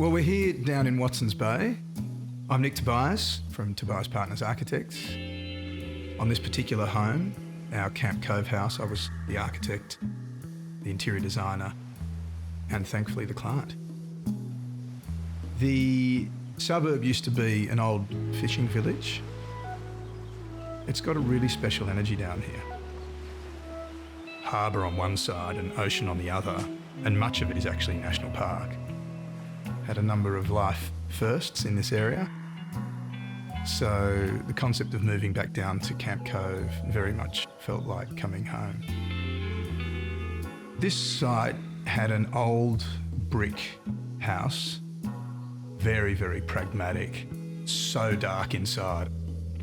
Well, we're here down in Watsons Bay. I'm Nick Tobias from Tobias Partners Architects. On this particular home, our Camp Cove house, I was the architect, the interior designer, and thankfully the client. The suburb used to be an old fishing village. It's got a really special energy down here. Harbour on one side and ocean on the other, and much of it is actually national park. Had a number of life firsts in this area. So the concept of moving back down to Camp Cove very much felt like coming home. This site had an old brick house, very, very pragmatic, so dark inside.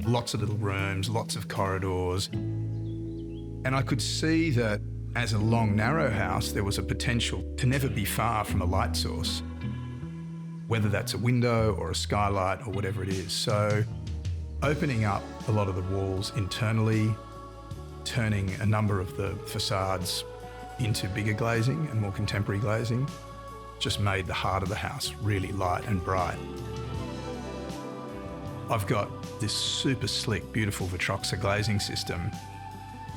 Lots of little rooms, lots of corridors. And I could see that as a long, narrow house, there was a potential to never be far from a light source, whether that's a window or a skylight or whatever it is. So opening up a lot of the walls internally, turning a number of the facades into bigger glazing and more contemporary glazing, just made the heart of the house really light and bright. I've got this super slick, beautiful Vitroxa glazing system.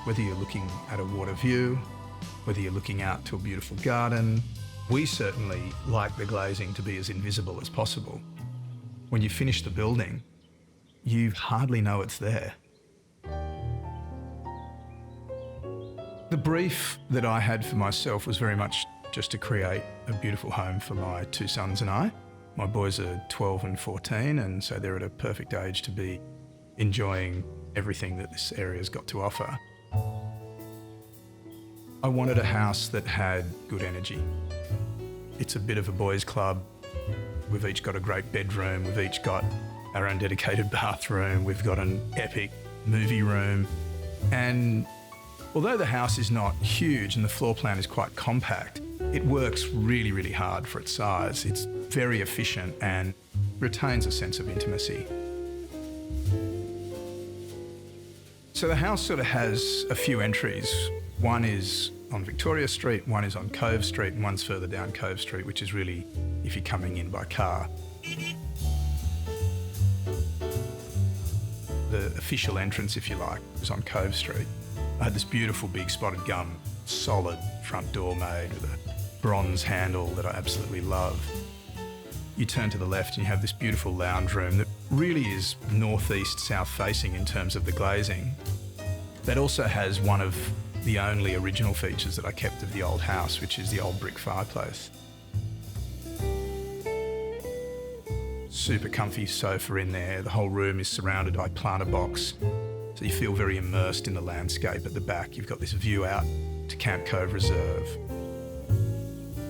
Whether you're looking at a water view, whether you're looking out to a beautiful garden, we certainly like the glazing to be as invisible as possible. When you finish the building, you hardly know it's there. The brief that I had for myself was very much just to create a beautiful home for my two sons and I. My boys are 12 and 14, and so they're at a perfect age to be enjoying everything that this area's got to offer. I wanted a house that had good energy. It's a bit of a boys' club. We've each got a great bedroom. We've each got our own dedicated bathroom. We've got an epic movie room. And although the house is not huge and the floor plan is quite compact, it works really, really hard for its size. It's very efficient and retains a sense of intimacy. So the house sort of has a few entries. One is on Victoria Street, one is on Cove Street, and one's further down Cove Street, which is really if you're coming in by car. The official entrance, if you like, is on Cove Street. I had this beautiful big spotted gum, solid front door made with a bronze handle that I absolutely love. You turn to the left and you have this beautiful lounge room that really is northeast, south facing in terms of the glazing. That also has one of the only original features that I kept of the old house, which is the old brick fireplace. Super comfy sofa in there. The whole room is surrounded by planter box, so you feel very immersed in the landscape at the back. You've got this view out to Camp Cove Reserve.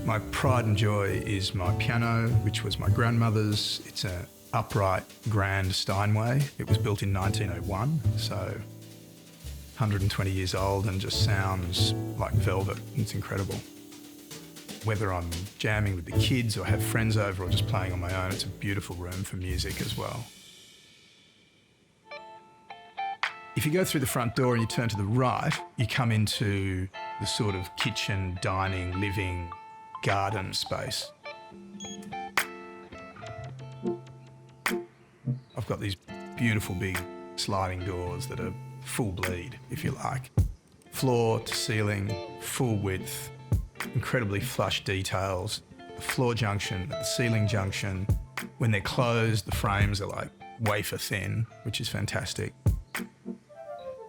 My pride and joy is my piano, which was my grandmother's. It's an upright grand Steinway. It was built in 1901, so 120 years old and just sounds like velvet. It's incredible. Whether I'm jamming with the kids or have friends over or just playing on my own, it's a beautiful room for music as well. If you go through the front door and you turn to the right, you come into the sort of kitchen, dining, living, garden space. I've got these beautiful big sliding doors that are full bleed, if you like. Floor to ceiling, full width, incredibly flush details. The floor junction, the ceiling junction. When they're closed, the frames are like wafer thin, which is fantastic.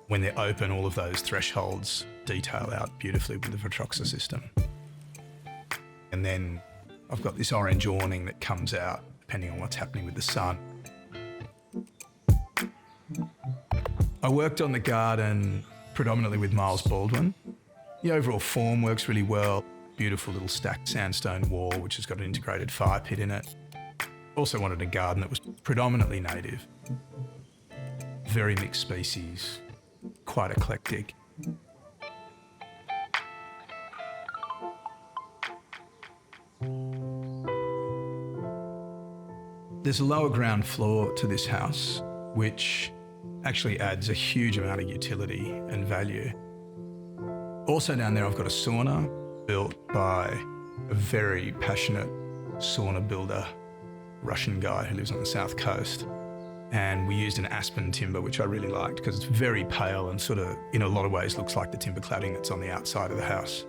When they're open, all of those thresholds detail out beautifully with the Vitroxa system. And then I've got this orange awning that comes out depending on what's happening with the sun. I worked on the garden predominantly with Miles Baldwin. The overall form works really well. Beautiful little stacked sandstone wall, which has got an integrated fire pit in it. Also wanted a garden that was predominantly native. Very mixed species, quite eclectic. There's a lower ground floor to this house, which actually adds a huge amount of utility and value. Also down there I've got a sauna built by a very passionate sauna builder, Russian guy who lives on the south coast. And we used an aspen timber, which I really liked because it's very pale and sort of, in a lot of ways, looks like the timber cladding that's on the outside of the house.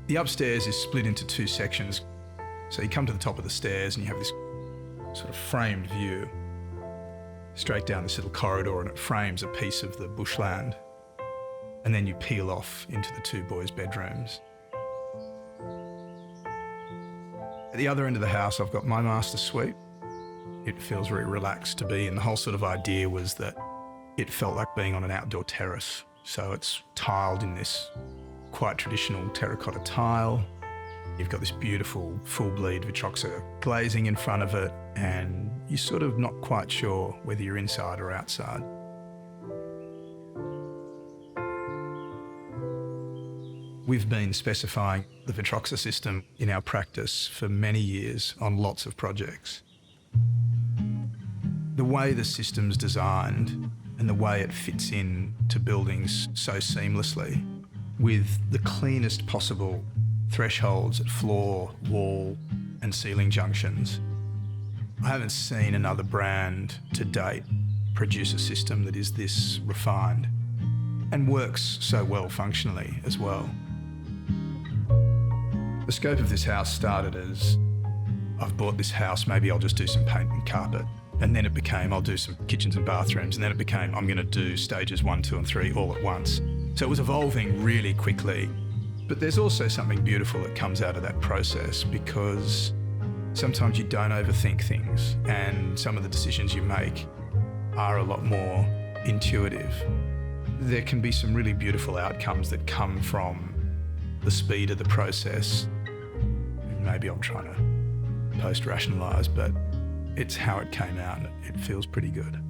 The upstairs is split into two sections. So you come to the top of the stairs and you have this sort of framed view straight down this little corridor, and it frames a piece of the bushland. And then you peel off into the two boys' bedrooms. At the other end of the house, I've got my master suite. It feels very relaxed to be in. The whole sort of idea was that it felt like being on an outdoor terrace. So it's tiled in this quite traditional terracotta tile. You've got this beautiful full bleed Vitroxa glazing in front of it, and you're sort of not quite sure whether you're inside or outside. We've been specifying the Vitroxa system in our practice for many years on lots of projects. The way the system's designed and the way it fits in to buildings so seamlessly, with the cleanest possible thresholds at floor, wall and ceiling junctions. I haven't seen another brand to date produce a system that is this refined and works so well functionally as well. The scope of this house started as, I've bought this house, maybe I'll just do some paint and carpet. And then it became, I'll do some kitchens and bathrooms. And then it became, I'm going to do stages 1, 2 and 3 all at once. So it was evolving really quickly. But there's also something beautiful that comes out of that process, because sometimes you don't overthink things and some of the decisions you make are a lot more intuitive. There can be some really beautiful outcomes that come from the speed of the process. Maybe I'm trying to post-rationalise, but it's how it came out and it feels pretty good.